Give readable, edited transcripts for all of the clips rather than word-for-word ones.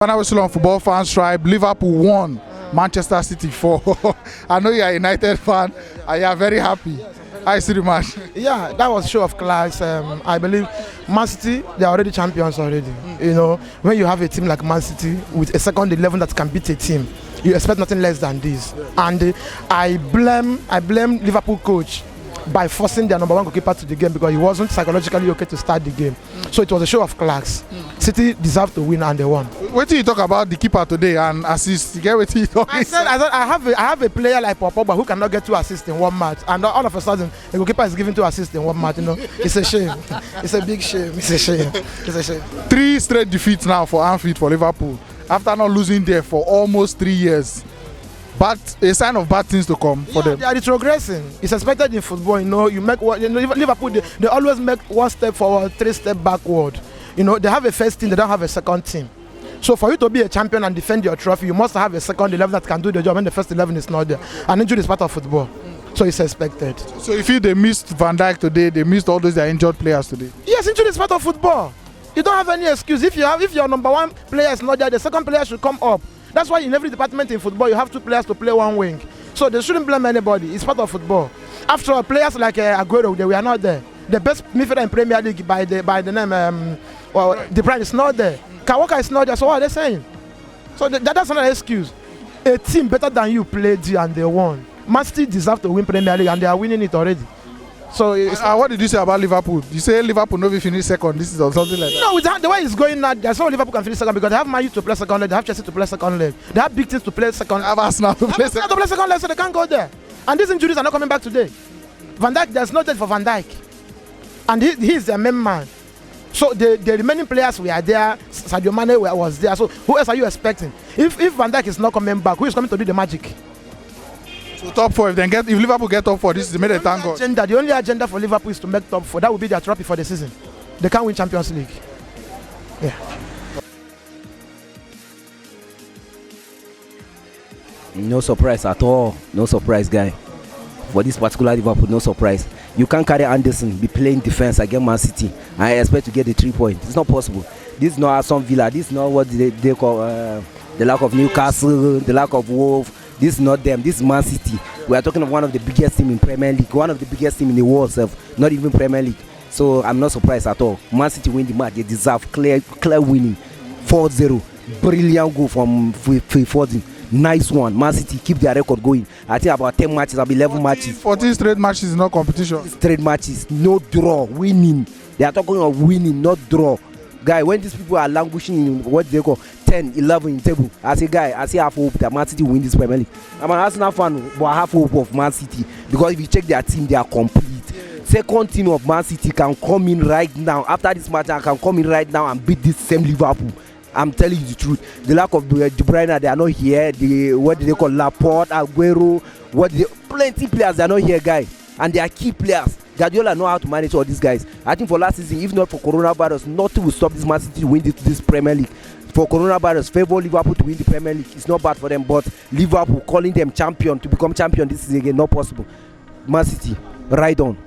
When I was still on Football Fans Tribe, Liverpool won Manchester City 4. I know you are a United fan and you are very happy. I see the match. Yeah, that was a show of class. I believe Mancity, they are already champions already. You know, when you have a team like Mancity with a second 11 that can beat a team, you expect nothing less than this. And I blame Liverpool coach by forcing their number one goalkeeper to the game because he wasn't psychologically okay to start the game. So it was a show of class. City deserved to win and they won. What do you talk about the keeper today and assist? You get what you talk? I said I have a player like Pogba who cannot get 2 assists in 1 match, and all of a sudden the goalkeeper is giving 2 assists in 1 match. You know, it's a shame. It's a big shame. It's a shame. It's a shame. 3 straight defeats now for Anfield for Liverpool after not losing there for almost 3 years. But a sign of bad things to come for them. They are retrogressing. It's expected in football. You know, Liverpool they always make 1 step forward, 3 steps backward. You know, they have a first team, they don't have a second team. So for you to be a champion and defend your trophy, you must have a second 11 that can do the job when the first 11 is not there. And injury is part of football. So it's expected. So you feel they missed Van Dijk today, they missed all those their injured players today? Yes, injury is part of football. You don't have any excuse. If your number 1 player is not there, the second player should come up. That's why in every department in football, you have 2 players to play 1 wing. So they shouldn't blame anybody. It's part of football. After all, players like Aguero, they were not there. The best midfielder in Premier League by the name, De Bruyne is not there. Kawaka is not there. So what are they saying? So that's not an excuse. A team better than you played and they won. Mancity deserve to win Premier League and they are winning it already. So what did you say about Liverpool? You say Liverpool no be finish second. This is or something like that. No, with the way it's going now, there's no Liverpool can finish second because they have Man U to play second leg, they have Chelsea to play second leg, they have big teams to play second. They have Arsenal to play second leg, so they can't go there. And these injuries are not coming back today. Van Dijk, there's no date for Van Dijk, and he's their main man. So the remaining players were there. Sadio Mane was there. So who else are you expecting? If Van Dijk is not coming back, who is coming to do the magic? So top 4, if Liverpool get top 4, this is the main thank God. The only agenda for Liverpool is to make top 4. That will be their trophy for the season. They can't win Champions League. Yeah. No surprise at all. No surprise, guy. For this particular Liverpool, no surprise. You can't carry Anderson, be playing defense against Man City, and I expect to get the 3 points. It's not possible. This is not Aston Villa. This is not what they call the lack of Newcastle, the lack of Wolves. This is not them. This is Man City. We are talking of one of the biggest teams in Premier League, one of the biggest teams in the world, not even Premier League. So I'm not surprised at all. Man City win the match. They deserve clear winning. 4-0. Brilliant goal from Foden. Nice one. Man City keep their record going. I think about 10 matches, 11 matches. 14 straight matches, no competition. Straight matches, no draw, winning. They are talking of winning, not draw. Guy, when these people are languishing in what they call 10, 11 in table, I say, guy, I have hope that Man City win this Premier League. I'm an Arsenal fan, but I have hope of Man City because if you check their team, they are complete. Second team of Man City can come in right now. After this match, I can come in right now and beat this same Liverpool. I'm telling you the truth. The lack of De Bruyne, they are not here. What do they call Laporte, Aguero, plenty players, they are not here, guy. And they are key players. Guardiola know how to manage all these guys. I think for last season, if not for coronavirus, nothing will stop this Man City to win this Premier League. For coronavirus, favor Liverpool to win the Premier League. It's not bad for them, but Liverpool calling them champion to become champion this season again, not possible. Man City, ride on.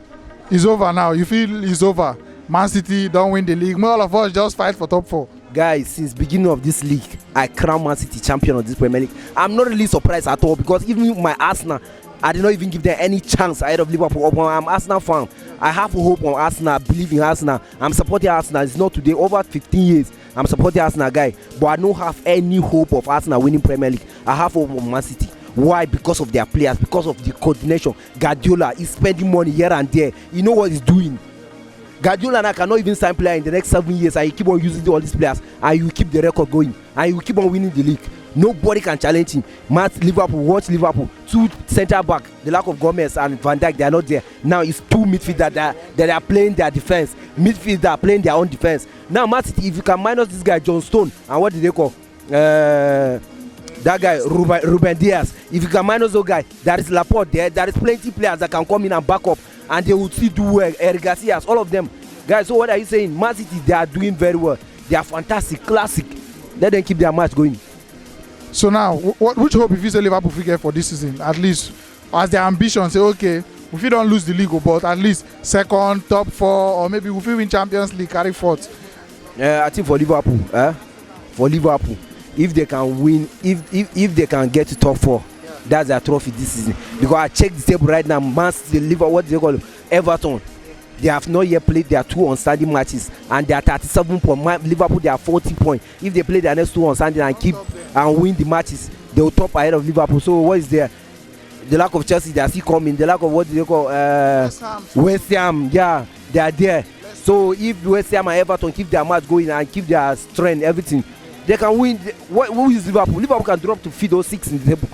It's over now. You feel it's over. Man City don't win the league. All of us just fight for top 4. Guys, since beginning of this league, I crown Man City champion of this Premier League. I'm not really surprised at all because even my Arsenal, I did not even give them any chance ahead of Liverpool. I'm Arsenal fan. I have hope on Arsenal. I believe in Arsenal. I'm supporting Arsenal. It's not today. Over 15 years, I'm supporting Arsenal, guy. But I don't have any hope of Arsenal winning Premier League. I have hope on Man City. Why? Because of their players. Because of the coordination. Guardiola is spending money here and there. You know what he's doing. Guardiola now cannot even sign player in the next 7 years, and you keep on using all these players, and you keep the record going, and you keep on winning the league. Nobody can challenge him. Liverpool, watch Liverpool. 2 centre back, the lack of Gomez and Van Dijk, they are not there. Now it's 2 midfielders that are playing their defense. Midfielders are playing their own defense. Now Man City, if you can minus this guy John Stone and what did they call that guy Ruben Diaz, if you can minus those guy, there is Laporte there. There is plenty players that can come in and back up, and they will still do well. Eric Garcia, all of them, guys. So what are you saying? Man City, they are doing very well. They are fantastic, classic. Let them keep their match going. So now, which hope if you say Liverpool figure for this season? At least as their ambition, say okay, if you don't lose the league, but at least second, top 4, or maybe if you win Champions League, carry 4th. I think for Liverpool, if they can win, if they can get to top 4, that's their trophy this season. Because I checked the table right now, Mancity, Liverpool, what do they call it? Everton. They have not yet played their 2 on Sunday matches, and they are 37 points. Liverpool, they are 40 points. If they play their next 2 on Sunday and win the matches, they will top ahead of Liverpool. So what is there? The lack of Chelsea, they are still coming. The lack of what do they call West Ham, yeah, they are there. So if West Ham and Everton keep their match going and keep their strength, everything, they can win. Who is Liverpool? Liverpool can drop to 5th or 6th in the table.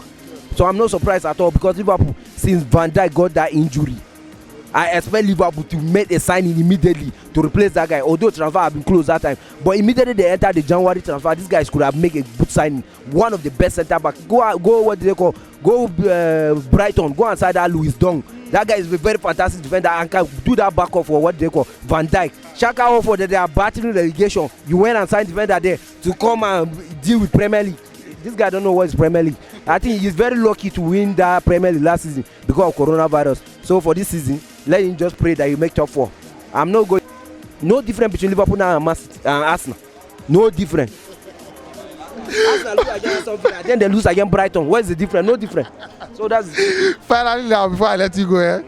So I'm not surprised at all, because Liverpool, since Van Dijk got that injury, I expect Liverpool to make a signing immediately to replace that guy. Although transfer have been closed that time, but immediately they entered the January transfer, these guys could have made a good signing. One of the best centre back. Go what do they call? Go Brighton. Go inside that Louis Dong. That guy is a very fantastic defender and can do that back off for what they call Van Dijk. Shaka offer that they are battling relegation. You went and signed defender there to come and deal with Premier League. This guy don't know what is Premier League. I think he's very lucky to win that Premier League last season because of coronavirus. So for this season, let him just pray that you make top 4. I'm not going. No difference between Liverpool now and Arsenal. No difference. Arsenal lose against something and then they lose against Brighton. What is the difference? No difference. So that's finally now, before I let you go,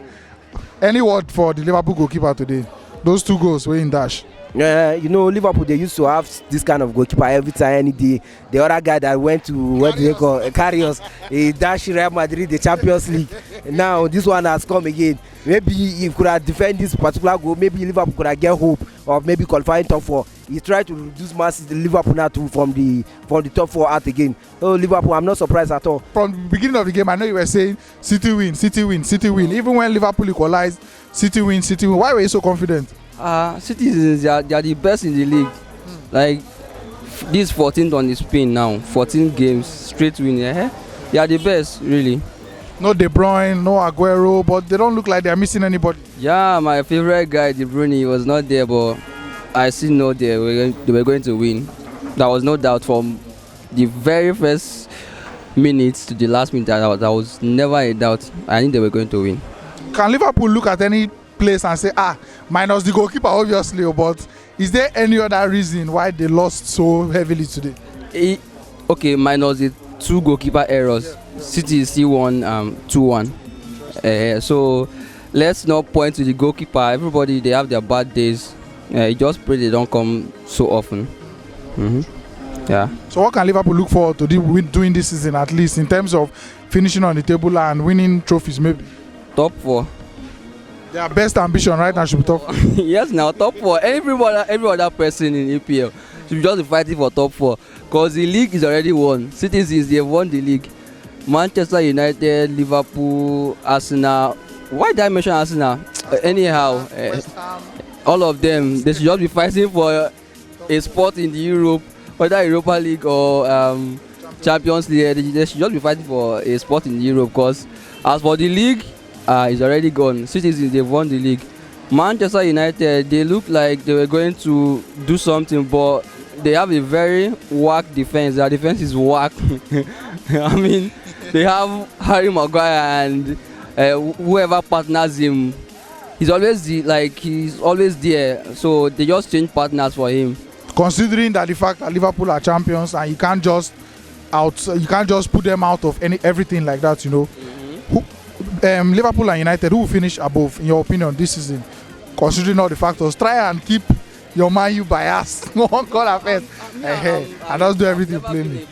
any word for the Liverpool goalkeeper today? Those 2 goals were in dash. You know, Liverpool, they used to have this kind of goalkeeper every time, any day. The other guy that went to what do they call Carrios, he dashed Real Madrid the Champions League. Now this one has come again. Maybe he could have defended this particular goal. Maybe Liverpool could have get hope of maybe qualifying top 4. He tried to reduce the Liverpool now to from the top 4 out again. So Liverpool, I'm not surprised at all. From the beginning of the game, I know you were saying City win, City win, City win. Even when Liverpool equalized, City win, City win. Why were you so confident? City, they are the best in the league. Like this 14th on the spin now, 14 games straight win. They are the best, really. No De Bruyne, no Aguero, but they don't look like they are missing anybody. Yeah, my favorite guy, De Bruyne, he was not there, but I still know they were going to win. There was no doubt from the very first minutes to the last minute. There was never a doubt. I think they were going to win. Can Liverpool look at any place and say, minus the goalkeeper, obviously, but is there any other reason why they lost so heavily today? Okay, minus the 2 goalkeeper errors, City still won 2-1. So let's not point to the goalkeeper. Everybody, they have their bad days. Just pray they don't come so often. Yeah. So what can Liverpool look forward to doing this season, at least in terms of finishing on the table and winning trophies, maybe? Top 4. Their best ambition right now should be top 4. Yes, now top 4. Every other person in EPL should just be fighting for top 4, because the league is already won. Citizens, they have won the league. Manchester United, Liverpool, Arsenal. Why did I mention Arsenal? Anyhow, all of them, they should just be fighting for a spot in the Europe, whether Europa League or Champions League. They should just be fighting for a spot in Europe, because as for the league, it's already gone. Citizens, they've won the league. Manchester United, they look like they were going to do something, but they have a very whack defense. Their defense is whack. I mean, they have Harry Maguire and whoever partners him. He's always there. So they just change partners for him. Considering that the fact that Liverpool are champions and you can't just put them out of everything like that, you know. Liverpool and United, who will finish above, in your opinion, this season? Considering all the factors, try and keep your Man U biased. No one call affairs. And just do everything plainly.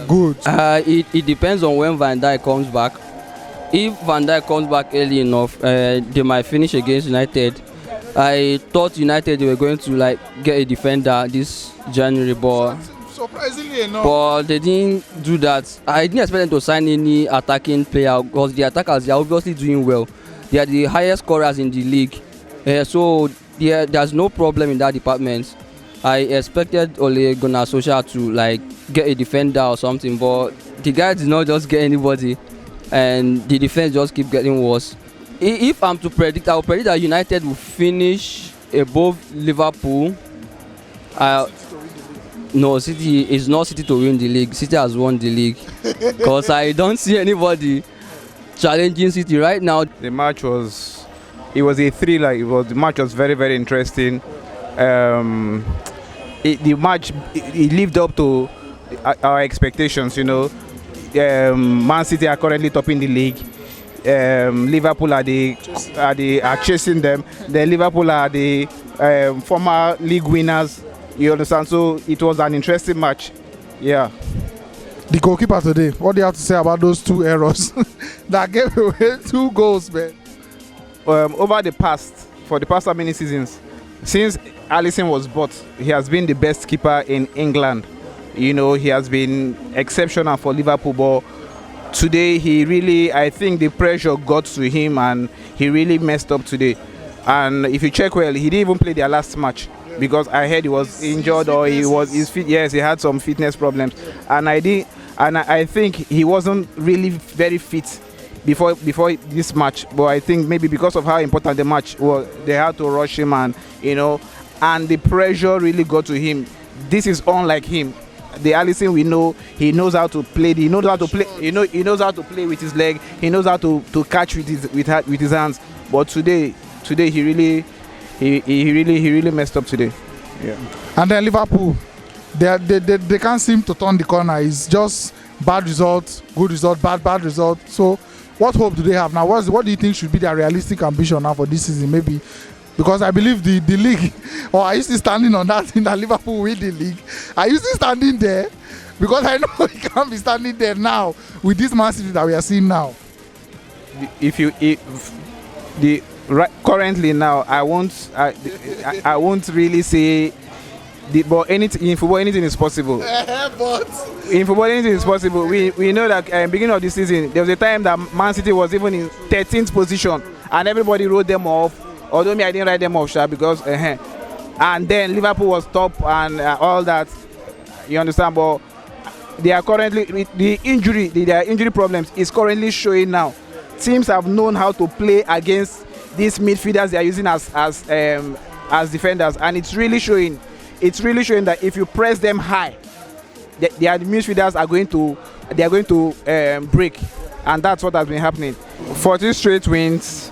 Good. It depends on when Van Dijk comes back. If Van Dijk comes back early enough, they might finish against United. I thought United they were going to get a defender this January, but surprisingly enough, but they didn't do that. I didn't expect them to sign any attacking player, because the attackers, they are obviously doing well. They are the highest scorers in the league, so there's no problem in that department. I expected Ole Gunnar Solskjaer to get a defender or something, but the guy did not just get anybody, and the defense just keep getting worse. If I'm to predict, I will predict that United will finish above Liverpool. No, City is not City to win the league. City has won the league, because I don't see anybody challenging City right now. The match was a thriller. The match was very, very interesting. The match it lived up to our expectations. Man City are currently topping the league. Liverpool are chasing them. Then Liverpool are the former league winners. You understand? So it was an interesting match. Yeah. The goalkeeper today, what do you have to say about those 2 errors that gave away 2 goals, man? For the past how many seasons, since Alisson was bought, he has been the best keeper in England. He has been exceptional for Liverpool, but today I think the pressure got to him and he really messed up today. And if you check well, he didn't even play their last match because I heard he was injured or his fit. Yes, he had some fitness problems, and I think he wasn't really very fit before this match. But I think maybe because of how important the match was, they had to rush him, and and the pressure really got to him. This is unlike him. The Alisson we know, he knows how to play. He knows how to play. He knows how to play with his leg. He knows how to catch with his hands. But today he really messed up today. Yeah. And then Liverpool, they can't seem to turn the corner. It's just bad result, good result, bad result. So what hope do they have now? What do you think should be their realistic ambition now for this season? Maybe because I believe the league, or are you still standing on that thing that Liverpool win the league? Are you still standing there? Because I know you can't be standing there now with this Man City that we are seeing now. Currently now, I won't really say. But in football, anything is possible. But in football, anything is possible. We know that beginning of the season, there was a time that Man City was even in 13th position, and everybody wrote them off. Although I didn't write them off, because and then Liverpool was top and all that. You understand? But they are currently their injury problems is currently showing now. Teams have known how to play against these midfielders they are using as defenders, and it's really showing. It's really showing that if you press them high, the midfielders are going to break, and that's what has been happening. 14 straight wins.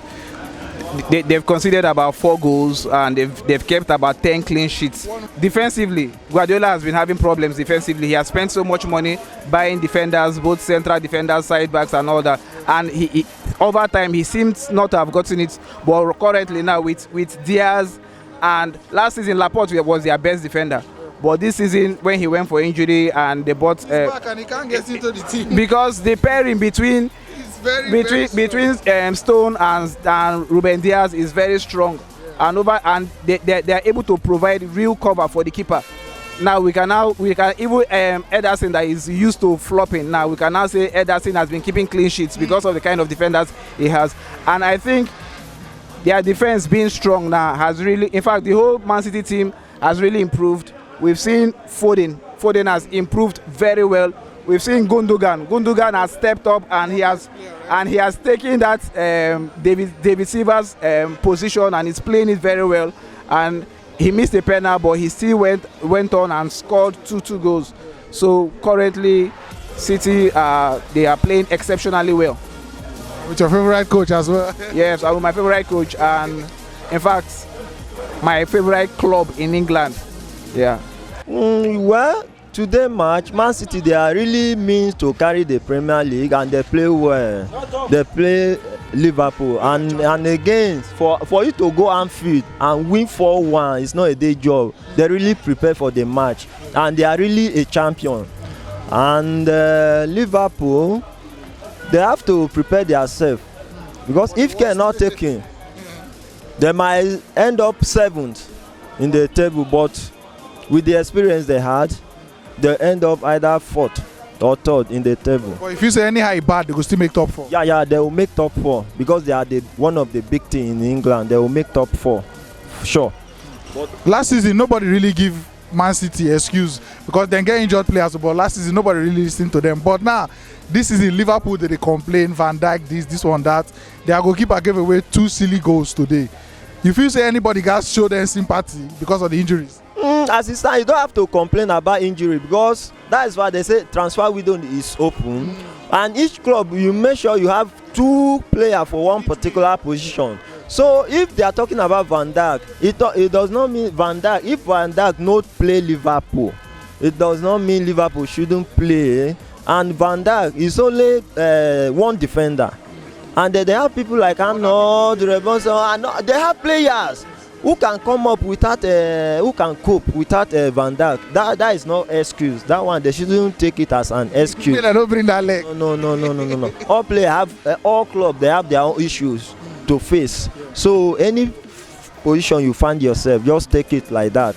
They've conceded about 4 goals and they've kept about 10 clean sheets. Defensively, Guardiola has been having problems defensively. He has spent so much money buying defenders, both central defenders, side backs and all that. And he over time he seems not to have gotten it. But currently now with Diaz, and last season Laporte was their best defender. But this season when he went for injury and they bought back and he can't get into the team because the pairing between Stone and Ruben Diaz is very strong, and they are able to provide real cover for the keeper. Now we can even Ederson that is used to flopping. Now we can now say Ederson has been keeping clean sheets because of the kind of defenders he has, and I think their defense being strong now has really, in fact, the whole Man City team has really improved. We've seen Foden has improved very well. We've seen Gundogan has stepped up and he has taken that David Silva's position and he's playing it very well. And he missed a penalty, but he still went on and scored two goals. So currently, City they are playing exceptionally well. With your favorite coach as well? Yes, I'm my favorite coach, and in fact, my favorite club in England. Yeah. Well, today match, Man City, they are really means to carry the Premier League and they play well. They play Liverpool, and again, for you to go Anfield and win 4-1, it's not a day job. They really prepare for the match and they are really a champion. And Liverpool, they have to prepare themselves, because if care not taken, they might end up 7th in the table, but with the experience they had, they end up either 4th or 3rd in the table. But if you say anyhow bad, they will still make top 4. Yeah, they will make top 4 because they are one of the big teams in England. They will make top 4, sure. But last season, nobody really give Man City excuse because they get injured players. But last season, nobody really listened to them. But now, this is in Liverpool, they complain, Van Dijk, this one, that. Their goalkeeper gave away 2 silly goals today. If you say anybody guys show them sympathy because of the injuries? As it stands, you don't have to complain about injury, because that is why they say transfer window is open, and each club you make sure you have 2 players for one particular position. So if they are talking about Van Dijk, it does not mean Van Dijk. If Van Dijk not play Liverpool, it does not mean Liverpool shouldn't play. And Van Dijk is only one defender, and they have people like Arnold, Rebonson, and they have players who can come up without who can cope without Van Dijk. That is not excuse. That one they shouldn't take it as an excuse. Don't bring that leg. No. All players have all clubs, they have their own issues to face. So any position you find yourself, just take it like that.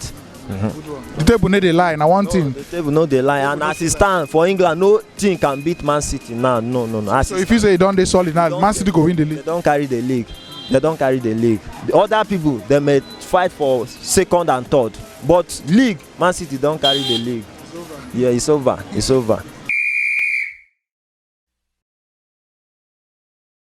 The table need a lie. Now one thing. The table no dey lie, and as it stand for England, no team can beat Man City now. No. As So if you say you don't, they solid now. Man City go win the they league. don't carry the league. They don't carry the league. The other people they may fight for second and third, but league Man City don't carry the league. Yeah, it's over.